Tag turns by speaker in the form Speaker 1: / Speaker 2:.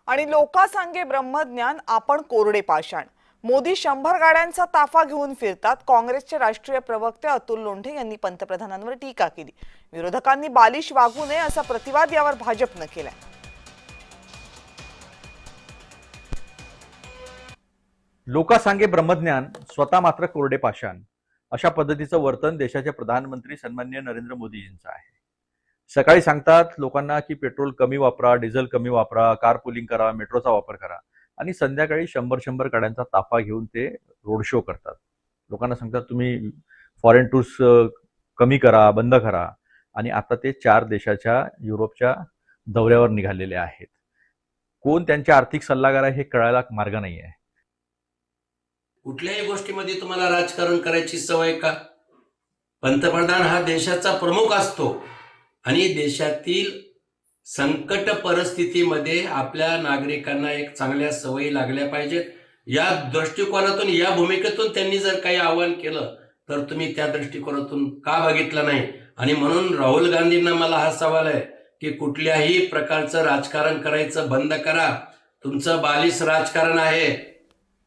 Speaker 1: आणि लोकांसांगे ब्रह्मज्ञान आपण कोरडे पाषाण। मोदी 100 गाड्यांचा ताफा घेऊन फिरतात। काँग्रेसचे राष्ट्रीय प्रवक्ते अतुल लोंढे यांनी पंतप्रधानांवर टीका केली। विरोधकांनी बालिश वागू नये असा प्रतिवाद यावर भाजपने केलाय।
Speaker 2: लोकांसांगे ब्रह्मज्ञान, स्वतः मात्र कोरडे पाषाण, अशा पद्धतीचं वर्तन देशाचे प्रधानमंत्री सन्माननीय नरेंद्र मोदी यांचं आहे। सकाळी सांगतात लोकांना की पेट्रोल कमी वापरा, डिझेल कमी वापरा, कार पुलिंग करा, मेट्रोचा वापर करा, आणि संध्याकाळी 100 गाड्यांचा ताफा घेऊन ते रोड शो करतात। लोकांना सांगतात तुम्ही फॉरेन टूर्स कमी करा, बंद करा, आणि आता ते 4 देशाच्या युरोपच्या दौऱ्यावर निघालेले आहेत। कोण त्यांचे आर्थिक सल्लागार आहे हे कळायला मार्ग नाही आहे।
Speaker 3: कुठल्याही गोष्टीमध्ये तुम्हाला राजकारण करायची सवय का? पंतप्रधान हा देशाचा प्रमुख असतो आणि देशातील संकट परिस्थितीमध्ये आपल्या नागरिकांना एक चांगल्या सवयी लागल्या पाहिजेत। या दृष्टिकोनातून, या भूमिकेतून त्यांनी जर काही आवाहन केलं तर तुम्ही त्या दृष्टिकोनातून का बघितलं नाही? आणि म्हणून राहुल गांधींना मला हा सवाल आहे की कुठल्याही प्रकारचं राजकारण करायचं बंद करा। तुमचं बालिश राजकारण आहे,